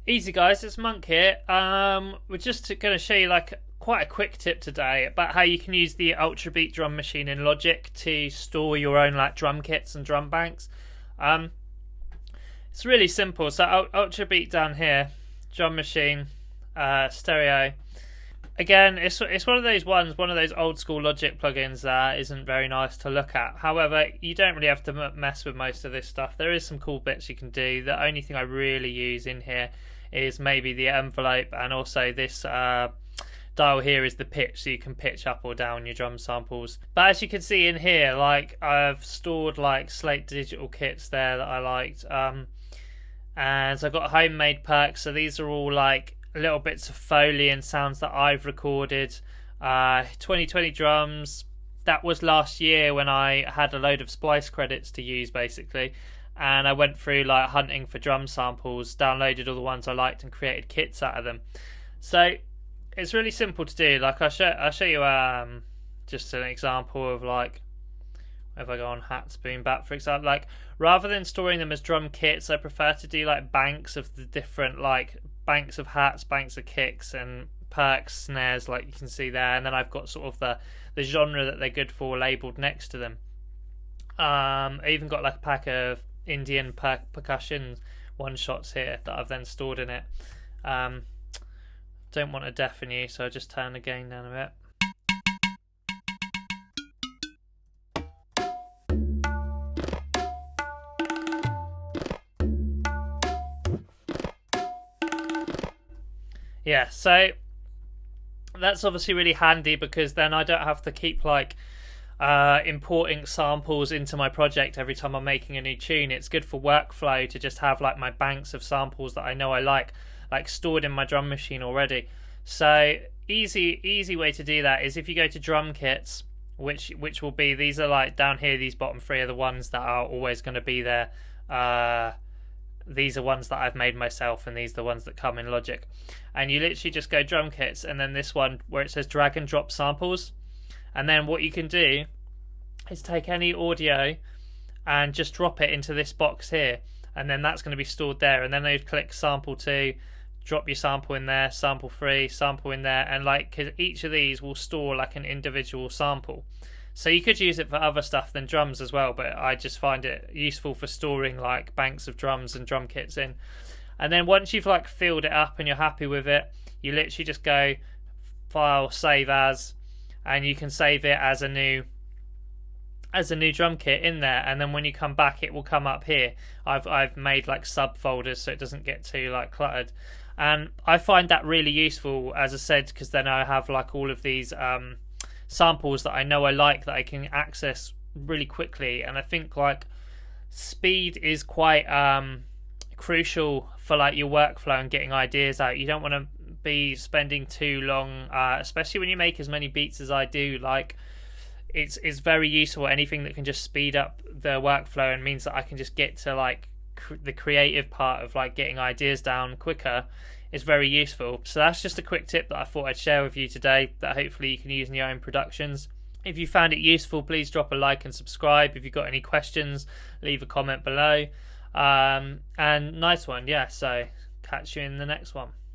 Easy guys, it's Monk here. We're just going to show you like quite a quick tip today about how you can use the Ultrabeat drum machine in Logic to store your own like drum kits and drum banks. Um, it's really simple. So Ultrabeat down here, drum machine, stereo. Again, it's one of those old school Logic plugins that isn't very nice to look at. However, you don't really have to mess with most of this stuff. There is some cool bits you can do. The only thing I really use in here is maybe the envelope, and also this dial here is the pitch, so you can pitch up or down your drum samples. But as you can see in here, like I've stored like Slate digital kits there that I liked, and so I've got homemade perks. So these are all like little bits of Foley and sounds that I've recorded. 2020 drums, that was last year when I had a load of Splice credits to use basically, and I went through like hunting for drum samples, downloaded all the ones I liked and created kits out of them. So it's really simple to do. Like I'll show you just an example of like, if I go on hats boom bap for example, like rather than storing them as drum kits, I prefer to do like banks of the different like banks of hats, banks of kicks and perks, snares like you can see there, and then I've got sort of the genre that they're good for labelled next to them. I even got like a pack of Indian percussion one shots here that I've then stored in it. Don't want to deafen you, so I'll just turn the gain down a bit. Yeah, so that's obviously really handy because then I don't have to keep like importing samples into my project every time I'm making a new tune. It's good for workflow to just have like my banks of samples that I know I like stored in my drum machine already. So easy way to do that is if you go to drum kits, which will be, these are like down here, these bottom three are the ones that are always going to be there. These are ones that I've made myself, and these are the ones that come in Logic. And you literally just go drum kits, and then this one where it says drag and drop samples. And then what you can do is take any audio and just drop it into this box here, and then that's going to be stored there. And then you'd click sample 2, drop your sample in there, sample 3, sample in there, and like, cause each of these will store like an individual sample. So you could use it for other stuff than drums as well, but I just find it useful for storing like banks of drums and drum kits in. And then once you've like filled it up and you're happy with it, you literally just go file, save as, and you can save it as a new drum kit in there. And then when you come back, it will come up here. I've made like subfolders so it doesn't get too like cluttered. And I find that really useful, as I said, because then I have like all of these samples that I know I like that I can access really quickly. And I think like speed is quite crucial for like your workflow and getting ideas out. You don't want to be spending too long, especially when you make as many beats as I do. Like it's very useful, anything that can just speed up the workflow and means that I can just get to like the creative part of like getting ideas down quicker is very useful. So that's just a quick tip that I thought I'd share with you today that hopefully you can use in your own productions. If you found it useful, please drop a like and subscribe. If you've got any questions, leave a comment below. And nice one, yeah, so catch you in the next one.